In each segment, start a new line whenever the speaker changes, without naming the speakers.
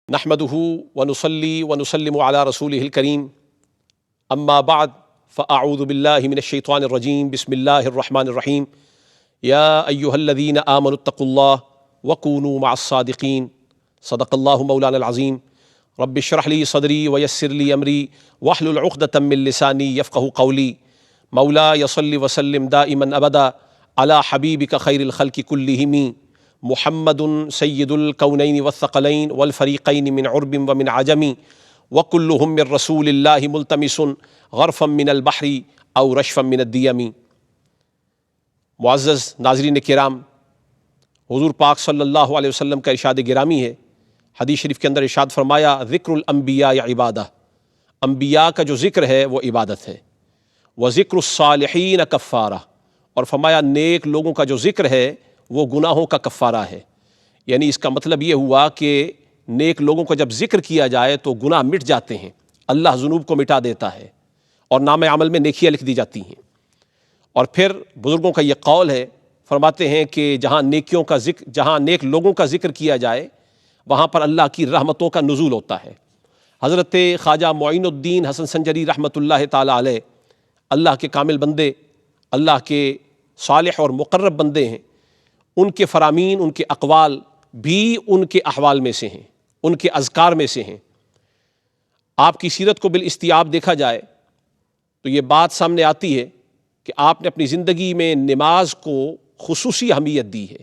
نحمدہ ونصلی ونسلم علی رسولہ الکریم اما بعد فاعوذ باللہ من الشیطان الرجیم بسم اللہ الرحمن الرحیم یا ایہا الذین آمنوا اتقوا اللہ وکونوا مع الصادقین صدق اللہ مولانا العظیم رب اشرح لی صدری ویسر لی امری واحلل عقدۃ من لسانی یفقہوا قولی مولایا صل وسلم دائما ابدا علی حبیبک خیر الخلق کلہم محمد سید الکونین والثقلین والفریقین من عرب ومن عجم وکلہم من رسول اللہ ملتمس غرفا من البحر او رشفا من الدیم۔ معزز ناظرین کرام، حضور پاک صلی اللہ علیہ وسلم کا ارشاد گرامی ہے، حدیث شریف کے اندر ارشاد فرمایا ذکر الانبیاء عبادہ، انبیاء کا جو ذکر ہے وہ عبادت ہے، وذکر الصالحین کفارہ، اور فرمایا نیک لوگوں کا جو ذکر ہے وہ گناہوں کا کفارہ ہے۔ یعنی اس کا مطلب یہ ہوا کہ نیک لوگوں کا جب ذکر کیا جائے تو گناہ مٹ جاتے ہیں، اللہ ذنوب کو مٹا دیتا ہے اور نام عمل میں نیکیاں لکھ دی جاتی ہیں۔ اور پھر بزرگوں کا یہ قول ہے، فرماتے ہیں کہ جہاں نیک لوگوں کا ذکر کیا جائے وہاں پر اللہ کی رحمتوں کا نزول ہوتا ہے۔ حضرت خواجہ معین الدین حسن سنجری رحمۃ اللہ تعالیٰ علیہ اللہ کے کامل بندے، اللہ کے صالح اور مقرب بندے ہیں، ان کے فرامین، ان کے اقوال بھی ان کے احوال میں سے ہیں، ان کے اذکار میں سے ہیں۔ آپ کی سیرت کو بالاستیاب دیکھا جائے تو یہ بات سامنے آتی ہے کہ آپ نے اپنی زندگی میں نماز کو خصوصی اہمیت دی ہے،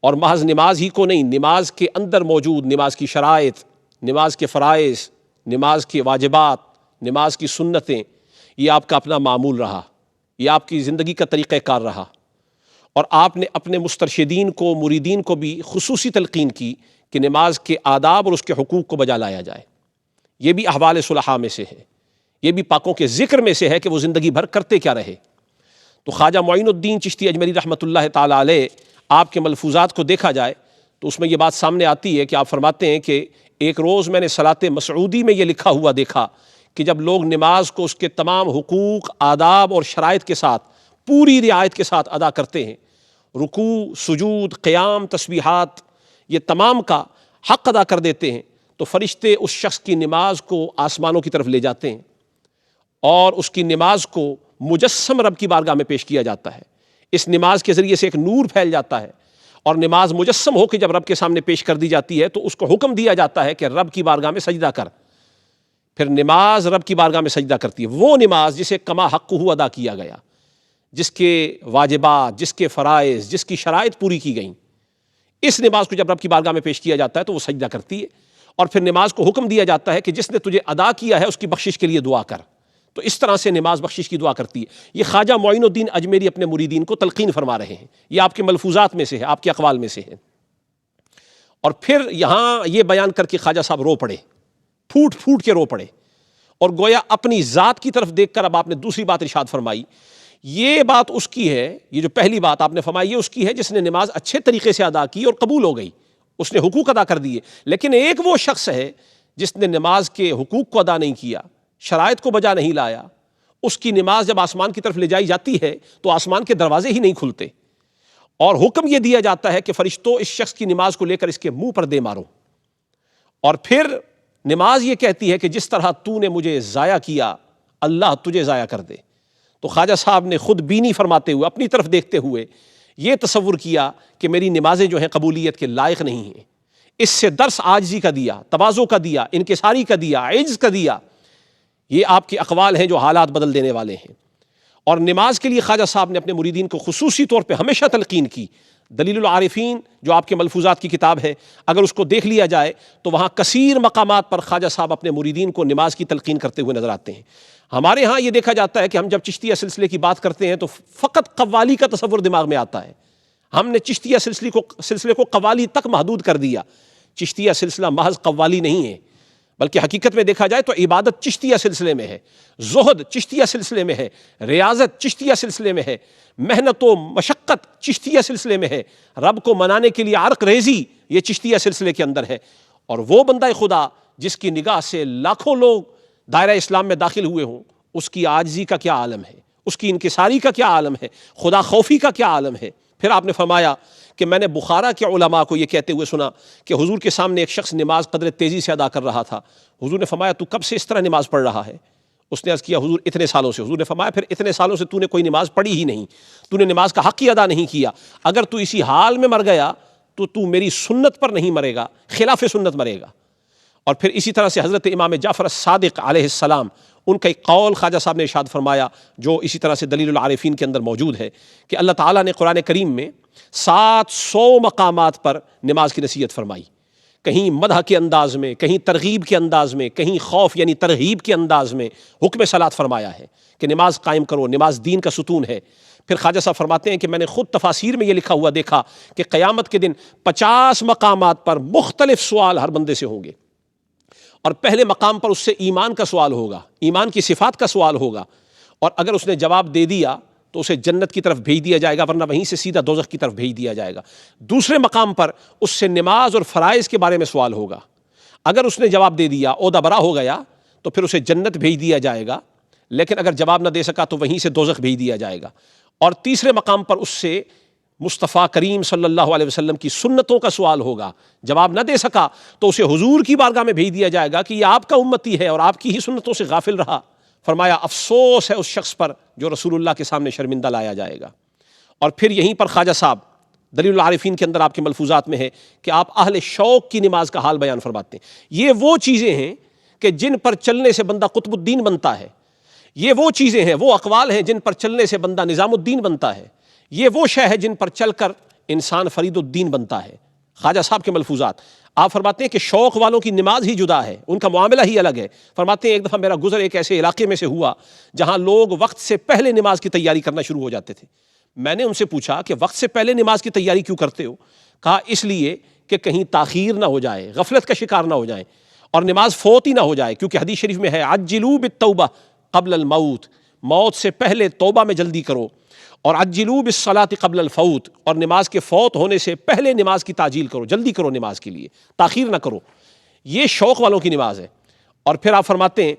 اور محض نماز ہی کو نہیں، نماز کے اندر موجود نماز کی شرائط، نماز کے فرائض، نماز کے واجبات، نماز کی سنتیں، یہ آپ کا اپنا معمول رہا، یہ آپ کی زندگی کا طریقہ کار رہا۔ اور آپ نے اپنے مسترشدین کو، مریدین کو بھی خصوصی تلقین کی کہ نماز کے آداب اور اس کے حقوق کو بجا لایا جائے۔ یہ بھی احوال صلحاء میں سے ہے، یہ بھی پاکوں کے ذکر میں سے ہے کہ وہ زندگی بھر کرتے کیا رہے۔ تو خواجہ معین الدین چشتی اجمیری رحمۃ اللہ تعالیٰ علیہ، آپ کے ملفوظات کو دیکھا جائے تو اس میں یہ بات سامنے آتی ہے کہ آپ فرماتے ہیں کہ ایک روز میں نے صلاۃ مسعودی میں یہ لکھا ہوا دیکھا کہ جب لوگ نماز کو اس کے تمام حقوق، آداب اور شرائط کے ساتھ پوری رعایت کے ساتھ ادا کرتے ہیں، رکوع، سجود، قیام، تسبیحات، یہ تمام کا حق ادا کر دیتے ہیں، تو فرشتے اس شخص کی نماز کو آسمانوں کی طرف لے جاتے ہیں اور اس کی نماز کو مجسم رب کی بارگاہ میں پیش کیا جاتا ہے۔ اس نماز کے ذریعے سے ایک نور پھیل جاتا ہے، اور نماز مجسم ہو کے جب رب کے سامنے پیش کر دی جاتی ہے تو اس کو حکم دیا جاتا ہے کہ رب کی بارگاہ میں سجدہ کر۔ پھر نماز رب کی بارگاہ میں سجدہ کرتی ہے، وہ نماز جسے کما حقہ ادا کیا گیا، جس کے واجبات، جس کے فرائض، جس کی شرائط پوری کی گئیں، اس نماز کو جب رب کی بارگاہ میں پیش کیا جاتا ہے تو وہ سجدہ کرتی ہے، اور پھر نماز کو حکم دیا جاتا ہے کہ جس نے تجھے ادا کیا ہے اس کی بخشش کے لیے دعا کر۔ تو اس طرح سے نماز بخشش کی دعا کرتی ہے۔ یہ خواجہ معین الدین اجمیری اپنے مریدین کو تلقین فرما رہے ہیں، یہ آپ کے ملفوظات میں سے ہے، آپ کے اقوال میں سے ہے۔ اور پھر یہاں یہ بیان کر کے خواجہ صاحب رو پڑے، پھوٹ پھوٹ کے رو پڑے، اور گویا اپنی ذات کی طرف دیکھ کر اب آپ نے دوسری بات ارشاد فرمائی۔ یہ بات اس کی ہے، یہ جو پہلی بات آپ نے فرمائی یہ اس کی ہے جس نے نماز اچھے طریقے سے ادا کی اور قبول ہو گئی، اس نے حقوق ادا کر دیے۔ لیکن ایک وہ شخص ہے جس نے نماز کے حقوق کو ادا نہیں کیا، شرائط کو بجا نہیں لایا، اس کی نماز جب آسمان کی طرف لے جائی جاتی ہے تو آسمان کے دروازے ہی نہیں کھلتے، اور حکم یہ دیا جاتا ہے کہ فرشتوں اس شخص کی نماز کو لے کر اس کے منہ پر دے مارو۔ اور پھر نماز یہ کہتی ہے کہ جس طرح تو نے مجھے ضائع کیا اللہ تجھے ضائع کر دے۔ تو خواجہ صاحب نے خود بینی فرماتے ہوئے، اپنی طرف دیکھتے ہوئے یہ تصور کیا کہ میری نمازیں جو ہیں قبولیت کے لائق نہیں ہیں، اس سے درس عاجزی کا دیا، تواضع کا دیا، انکساری کا دیا، عجز کا دیا۔ یہ آپ کے اقوال ہیں جو حالات بدل دینے والے ہیں۔ اور نماز کے لیے خواجہ صاحب نے اپنے مریدین کو خصوصی طور پہ ہمیشہ تلقین کی۔ دلیل العارفین جو آپ کے ملفوظات کی کتاب ہے، اگر اس کو دیکھ لیا جائے تو وہاں کثیر مقامات پر خواجہ صاحب اپنے مریدین کو نماز کی تلقین کرتے ہوئے نظر آتے ہیں۔ ہمارے ہاں یہ دیکھا جاتا ہے کہ ہم جب چشتیہ سلسلے کی بات کرتے ہیں تو فقط قوالی کا تصور دماغ میں آتا ہے۔ ہم نے چشتیہ سلسلے کو قوالی تک محدود کر دیا۔ چشتیہ سلسلہ محض قوالی نہیں ہے، بلکہ حقیقت میں دیکھا جائے تو عبادت چشتیہ سلسلے میں ہے، زہد چشتیہ سلسلے میں ہے، ریاضت چشتیہ سلسلے میں ہے، محنت و مشقت چشتیہ سلسلے میں ہے، رب کو منانے کے لیے عرق ریزی یہ چشتیہ سلسلے کے اندر ہے۔ اور وہ بندہ خدا جس کی نگاہ سے لاکھوں لوگ دائرہ اسلام میں داخل ہوئے ہوں، اس کی عاجزی کا کیا عالم ہے، اس کی انکساری کا کیا عالم ہے، خدا خوفی کا کیا عالم ہے، پھر آپ نے فرمایا کہ میں نے بخارا کے علماء کو یہ کہتے ہوئے سنا کہ حضور کے سامنے ایک شخص نماز قدر تیزی سے ادا کر رہا تھا. حضور نے فرمایا تو کب سے اس طرح نماز پڑھ رہا ہے؟ اس نے عرض کیا حضور اتنے سالوں سے. حضور نے فرمایا پھر اتنے سالوں سے تو نے کوئی نماز پڑھی ہی نہیں, تو نے نماز کا حق ہی ادا نہیں کیا. اگر تو اسی حال میں مر گیا تو میری سنت پر نہیں مرے گا, خلاف سنت مرے گا. اور پھر اسی طرح سے حضرت امام جعفر الصادق علیہ السلام, ان کا ایک قول خواجہ صاحب نے ارشاد فرمایا جو اسی طرح سے دلیل العارفین کے اندر موجود ہے کہ اللہ تعالیٰ نے قرآن کریم میں 700 مقامات پر نماز کی نصیحت فرمائی. کہیں مدح کے انداز میں, کہیں ترغیب کے انداز میں, کہیں خوف یعنی ترغیب کے انداز میں حکم صلاۃ فرمایا ہے کہ نماز قائم کرو, نماز دین کا ستون ہے. پھر خواجہ صاحب فرماتے ہیں کہ میں نے خود تفاسیر میں یہ لکھا ہوا دیکھا کہ قیامت کے دن 50 مقامات پر مختلف سوال ہر بندے سے ہوں گے, اور پہلے مقام پر اس سے ایمان کا سوال ہوگا, ایمان کی صفات کا سوال ہوگا, اور اگر اس نے جواب دے دیا تو اسے جنت کی طرف بھیج دیا جائے گا, ورنہ وہیں سے سیدھا دوزخ کی طرف بھیج دیا جائے گا. دوسرے مقام پر اس سے نماز اور فرائض کے بارے میں سوال ہوگا. اگر اس نے جواب دے دیا, عہدہ برا ہو گیا, تو پھر اسے جنت بھیج دیا جائے گا, لیکن اگر جواب نہ دے سکا تو وہیں سے دوزخ بھیج دیا جائے گا. اور تیسرے مقام پر اس سے مصطفیٰ کریم صلی اللہ علیہ وسلم کی سنتوں کا سوال ہوگا. جواب نہ دے سکا تو اسے حضور کی بارگاہ میں بھیج دیا جائے گا کہ یہ آپ کا امتی ہے اور آپ کی ہی سنتوں سے غافل رہا. فرمایا افسوس ہے اس شخص پر جو رسول اللہ کے سامنے شرمندہ لایا جائے گا. اور پھر یہیں پر خواجہ صاحب دلیل العارفین کے اندر آپ کے ملفوظات میں ہے کہ آپ اہل شوق کی نماز کا حال بیان فرماتے ہیں. یہ وہ چیزیں ہیں کہ جن پر چلنے سے بندہ قطب الدین بنتا ہے, یہ وہ چیزیں ہیں, وہ اقوال ہیں جن پر چلنے سے بندہ نظام الدین بنتا ہے, یہ وہ شے ہے جن پر چل کر انسان فرید الدین بنتا ہے. خواجہ صاحب کے ملفوظات آپ فرماتے ہیں کہ شوق والوں کی نماز ہی جدا ہے, ان کا معاملہ ہی الگ ہے. فرماتے ہیں ایک دفعہ میرا گزر ایک ایسے علاقے میں سے ہوا جہاں لوگ وقت سے پہلے نماز کی تیاری کرنا شروع ہو جاتے تھے. میں نے ان سے پوچھا کہ وقت سے پہلے نماز کی تیاری کیوں کرتے ہو؟ کہا اس لیے کہ کہیں تاخیر نہ ہو جائے, غفلت کا شکار نہ ہو جائیں, اور نماز فوت ہی نہ ہو جائے, کیونکہ حدیث شریف میں ہے عجلوا بالتوبہ قبل الموت, موت سے پہلے توبہ میں جلدی کرو, اور عجلوا بالصلاۃ قبل الفوت, اور نماز کے فوت ہونے سے پہلے نماز کی تعجیل کرو, جلدی کرو نماز کے لیے, تاخیر نہ کرو. یہ شوق والوں کی نماز ہے. اور پھر آپ فرماتے ہیں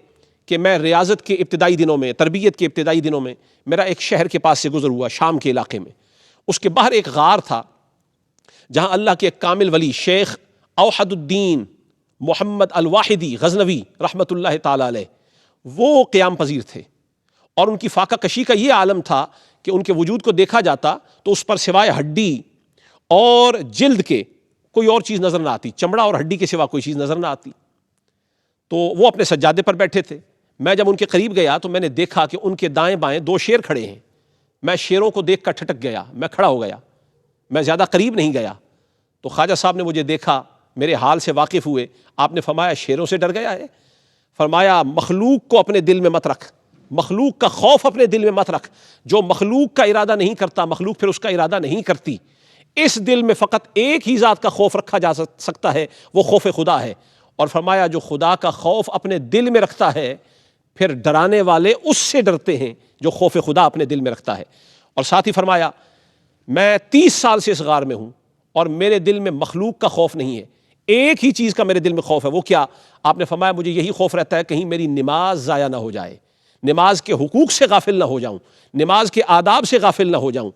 کہ میں ریاضت کے ابتدائی دنوں میں, تربیت کے ابتدائی دنوں میں میرا ایک شہر کے پاس سے گزر ہوا, شام کے علاقے میں. اس کے باہر ایک غار تھا جہاں اللہ کے ایک کامل ولی شیخ اوحد الدین محمد الواحدی غزنوی رحمۃ اللہ تعالی علیہ وہ قیام پذیر تھے. اور ان کی فاقہ کشی کا یہ عالم تھا کہ ان کے وجود کو دیکھا جاتا تو اس پر سوائے ہڈی اور جلد کے کوئی اور چیز نظر نہ آتی, چمڑا اور ہڈی کے سوا کوئی چیز نظر نہ آتی. تو وہ اپنے سجادے پر بیٹھے تھے. میں جب ان کے قریب گیا تو میں نے دیکھا کہ ان کے دائیں بائیں 2 شیر کھڑے ہیں. میں شیروں کو دیکھ کر ٹھٹک گیا, میں کھڑا ہو گیا, میں زیادہ قریب نہیں گیا. تو خواجہ صاحب نے مجھے دیکھا, میرے حال سے واقف ہوئے. آپ نے فرمایا شیروں سے ڈر گیا ہے؟ فرمایا مخلوق کو اپنے دل میں مت رکھ, مخلوق کا خوف اپنے دل میں مت رکھ. جو مخلوق کا ارادہ نہیں کرتا, مخلوق پھر اس کا ارادہ نہیں کرتی. اس دل میں فقط ایک ہی ذات کا خوف رکھا جا سکتا ہے, وہ خوف خدا ہے. اور فرمایا جو خدا کا خوف اپنے دل میں رکھتا ہے پھر ڈرانے والے اس سے ڈرتے ہیں جو خوف خدا اپنے دل میں رکھتا ہے. اور ساتھ ہی فرمایا میں 30 سال سے اس غار میں ہوں اور میرے دل میں مخلوق کا خوف نہیں ہے, ایک ہی چیز کا میرے دل میں خوف ہے. وہ کیا؟ آپ نے فرمایا مجھے یہی خوف رہتا ہے کہیں میری نماز ضائع نہ ہو جائے, نماز کے حقوق سے غافل نہ ہو جاؤں, نماز کے آداب سے غافل نہ ہو جاؤں.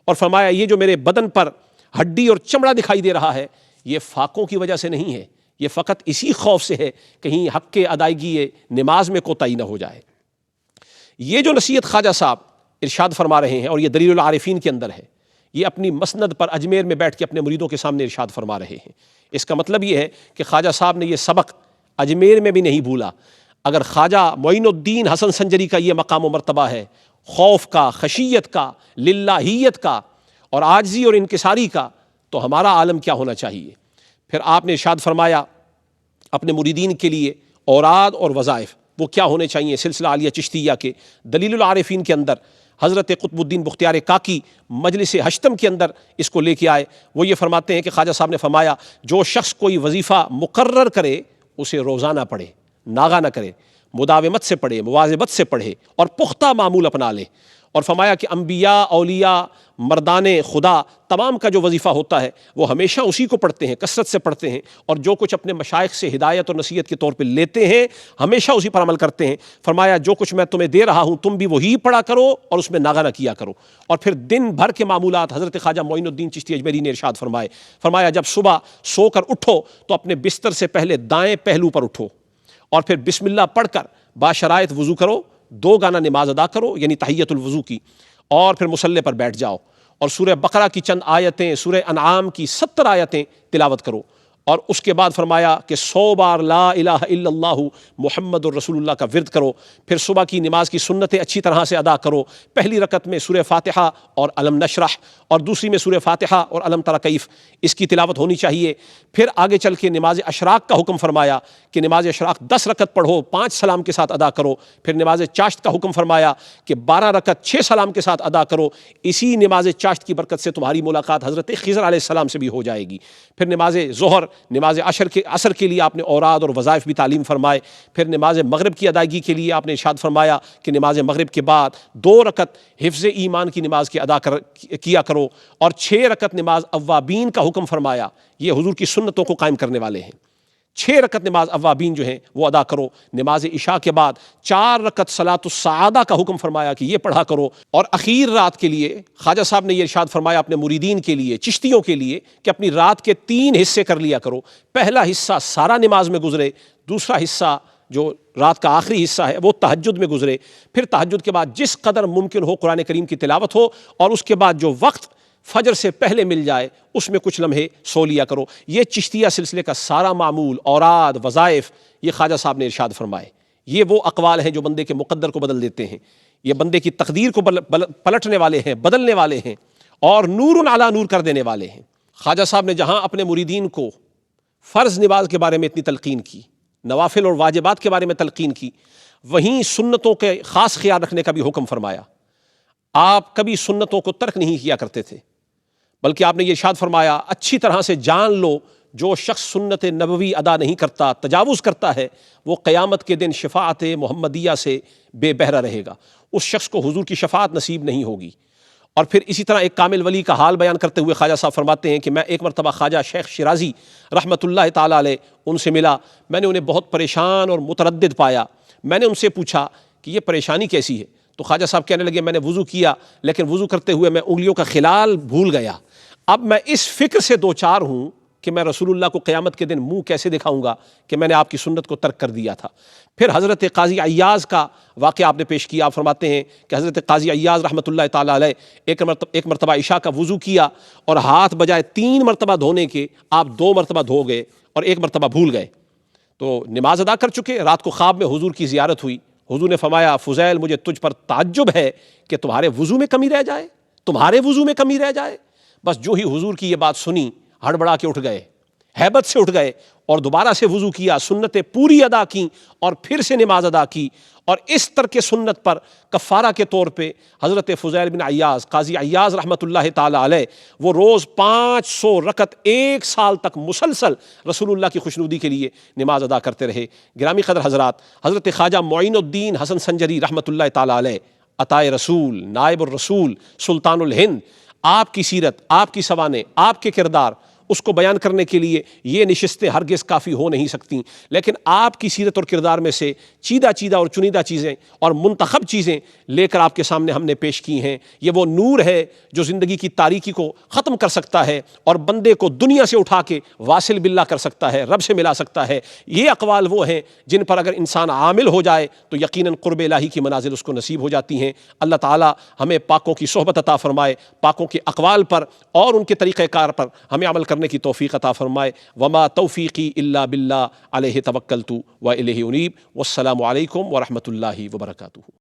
اور فرمایا یہ جو میرے بدن پر ہڈی اور چمڑا دکھائی دے رہا ہے یہ فاقوں کی وجہ سے نہیں ہے, یہ فقط اسی خوف سے ہے کہیں حق کے ادائیگی نماز میں کوتاہی نہ ہو جائے. یہ جو نصیحت خواجہ صاحب ارشاد فرما رہے ہیں اور یہ دلیل العارفین کے اندر ہے, یہ اپنی مسند پر اجمیر میں بیٹھ کے اپنے مریدوں کے سامنے ارشاد فرما رہے ہیں. اس کا مطلب یہ ہے کہ خواجہ صاحب نے یہ سبق اجمیر میں بھی نہیں بھولا. اگر خواجہ معین الدین حسن سنجری کا یہ مقام و مرتبہ ہے خوف کا, خشیت کا, للہیت کا اور عاجزی اور انکساری کا, تو ہمارا عالم کیا ہونا چاہیے. پھر آپ نے ارشاد فرمایا اپنے مریدین کے لیے اوراد اور وظائف وہ کیا ہونے چاہیے. سلسلہ عالیہ چشتیہ کے دلیل العارفین کے اندر حضرت قطب الدین بختیار کاکی مجلس ہشتم کے اندر اس کو لے کے آئے. وہ یہ فرماتے ہیں کہ خواجہ صاحب نے فرمایا جو شخص کوئی وظیفہ مقرر کرے اسے روزانہ پڑھے, ناغہ نہ کرے, مداومت سے پڑھے, مواظبت سے پڑھے اور پختہ معمول اپنا لے. اور فرمایا کہ انبیاء، اولیاء، مردان خدا تمام کا جو وظیفہ ہوتا ہے وہ ہمیشہ اسی کو پڑھتے ہیں، کثرت سے پڑھتے ہیں، اور جو کچھ اپنے مشائخ سے ہدایت اور نصیحت کے طور پہ لیتے ہیں ہمیشہ اسی پر عمل کرتے ہیں۔ فرمایا جو کچھ میں تمہیں دے رہا ہوں تم بھی وہی پڑھا کرو اور اس میں ناغہ نہ کیا کرو۔ اور پھر دن بھر کے معمولات حضرت خواجہ معین الدین چشتی اجمیری نے ارشاد فرمایا جب صبح سو کر اٹھو تو اپنے بستر سے پہلے دائیں پہلو پر اٹھو اور پھر بسم اللہ پڑھ کر باشرائط وضو کرو، 2 گانا نماز ادا کرو یعنی تحیۃ الوضو کی، اور پھر مصلی پر بیٹھ جاؤ اور سورہ بقرہ کی چند آیتیں، سورہ انعام کی 70 آیتیں تلاوت کرو، اور اس کے بعد فرمایا کہ 100 بار لا الہ الا اللہ محمد الرسول اللہ کا ورد کرو۔ پھر صبح کی نماز کی سنتیں اچھی طرح سے ادا کرو، پہلی رکعت میں سورہ فاتحہ اور علم نشرح، اور دوسری میں سورہ فاتحہ اور علم تری کیف، اس کی تلاوت ہونی چاہیے۔ پھر آگے چل کے نماز اشراق کا حکم فرمایا کہ نماز اشراق 10 رکعت پڑھو، 5 سلام کے ساتھ ادا کرو۔ پھر نماز چاشت کا حکم فرمایا کہ 12 رکعت 6 سلام کے ساتھ ادا کرو، اسی نماز چاشت کی برکت سے تمہاری ملاقات حضرت خضر علیہ السلام سے بھی ہو جائے گی۔ پھر نماز ظہر، نماز عصر کے لیے آپ نے اوراد اور وظائف بھی تعلیم فرمائے۔ پھر نماز مغرب کی ادائیگی کے لیے آپ نے ارشاد فرمایا کہ نماز مغرب کے بعد 2 رکعت حفظ ایمان کی نماز کی کیا کرو، اور 6 رکعت نماز اوابین کا حکم فرمایا۔ یہ حضور کی سنتوں کو قائم کرنے والے ہیں۔ 6 رکعت نماز اوابین جو ہیں وہ ادا کرو۔ نماز عشاء کے بعد 4 رکعت صلاۃ السعادہ کا حکم فرمایا کہ یہ پڑھا کرو۔ اور اخیر رات کے لیے خواجہ صاحب نے یہ ارشاد فرمایا اپنے مریدین کے لیے، چشتیوں کے لیے، کہ اپنی رات کے 3 حصے کر لیا کرو۔ پہلا حصہ سارا نماز میں گزرے، دوسرا حصہ جو رات کا آخری حصہ ہے وہ تہجد میں گزرے، پھر تہجد کے بعد جس قدر ممکن ہو قرآن کریم کی تلاوت ہو، اور اس کے بعد جو وقت فجر سے پہلے مل جائے اس میں کچھ لمحے سو لیا کرو۔ یہ چشتیہ سلسلے کا سارا معمول، اوراد، وظائف، یہ خواجہ صاحب نے ارشاد فرمائے۔ یہ وہ اقوال ہیں جو بندے کے مقدر کو بدل دیتے ہیں، یہ بندے کی تقدیر کو پلٹنے والے ہیں، بدلنے والے ہیں، اور نور علی نور کر دینے والے ہیں۔ خواجہ صاحب نے جہاں اپنے مریدین کو فرض نماز کے بارے میں اتنی تلقین کی، نوافل اور واجبات کے بارے میں تلقین کی، وہیں سنتوں کے خاص خیال رکھنے کا بھی حکم فرمایا۔ آپ کبھی سنتوں کو ترک نہیں کیا کرتے تھے، بلکہ آپ نے یہ ارشاد فرمایا اچھی طرح سے جان لو جو شخص سنت نبوی ادا نہیں کرتا، تجاوز کرتا ہے، وہ قیامت کے دن شفاعت محمدیہ سے بے بہرہ رہے گا، اس شخص کو حضور کی شفاعت نصیب نہیں ہوگی۔ اور پھر اسی طرح ایک کامل ولی کا حال بیان کرتے ہوئے خواجہ صاحب فرماتے ہیں کہ میں ایک مرتبہ خواجہ شیخ شیرازی رحمۃ اللہ تعالیٰ علیہ ان سے ملا، میں نے انہیں بہت پریشان اور متردد پایا۔ میں نے ان سے پوچھا کہ یہ پریشانی کیسی ہے؟ تو خواجہ صاحب کہنے لگے میں نے وضو کیا، لیکن وضو کرتے ہوئے میں انگلیوں کا خلال بھول گیا۔ اب میں اس فکر سے دوچار ہوں کہ میں رسول اللہ کو قیامت کے دن منہ کیسے دکھاؤں گا کہ میں نے آپ کی سنت کو ترک کر دیا تھا۔ پھر حضرت قاضی عیاض کا واقعہ آپ نے پیش کیا۔ آپ فرماتے ہیں کہ حضرت قاضی عیاض رحمۃ اللہ تعالیٰ علیہ ایک مرتبہ عشاء کا وضو کیا، اور ہاتھ بجائے 3 مرتبہ دھونے کے آپ 2 مرتبہ دھو گئے اور 1 مرتبہ بھول گئے۔ تو نماز ادا کر چکے، رات کو خواب میں حضور کی زیارت ہوئی۔ حضور نے فرمایا فضیل مجھے تجھ پر تعجب ہے کہ تمہارے وضو میں کمی رہ جائے، تمہارے وضو میں کمی رہ جائے۔ بس جو ہی حضور کی یہ بات سنی ہڑبڑا کے اٹھ گئے، ہیبت سے اٹھ گئے اور دوبارہ سے وضو کیا، سنتیں پوری ادا کی اور پھر سے نماز ادا کی۔ اور اس ترک سنت پر کفارہ کے طور پہ حضرت فضیل بن عیاض قاضی عیاض رحمۃ اللہ تعالیٰ علیہ وہ روز 500 رکعت 1 سال تک مسلسل رسول اللہ کی خوشنودی کے لیے نماز ادا کرتے رہے۔ گرامی قدر حضرات، حضرت خواجہ معین الدین حسن سنجری رحمۃ اللہ تعالیٰ علیہ عطائے رسول، نائب الرسول، سلطان الہند، آپ کی سیرت، آپ کی سوانح، آپ کے کردار، اس کو بیان کرنے کے لیے یہ نشستیں ہرگز کافی ہو نہیں سکتیں، لیکن آپ کی سیرت اور کردار میں سے چیدہ اور چنیدہ چیزیں اور منتخب چیزیں لے کر آپ کے سامنے ہم نے پیش کی ہیں۔ یہ وہ نور ہے جو زندگی کی تاریکی کو ختم کر سکتا ہے اور بندے کو دنیا سے اٹھا کے واصل باللہ کر سکتا ہے، رب سے ملا سکتا ہے۔ یہ اقوال وہ ہیں جن پر اگر انسان عامل ہو جائے تو یقیناً قرب الہی کی منازل اس کو نصیب ہو جاتی ہیں۔ اللہ تعالی ہمیں پاکوں کی صحبت عطا فرمائے، پاکوں کے اقوال پر اور ان کے طریقہ کار پر ہمیں عمل کرنے کی توفیق عطا فرمائے۔ وما توفیقی الا باللہ علیہ توکلت و الیہ انیب۔ والسلام علیکم ورحمۃ اللہ وبرکاتہ۔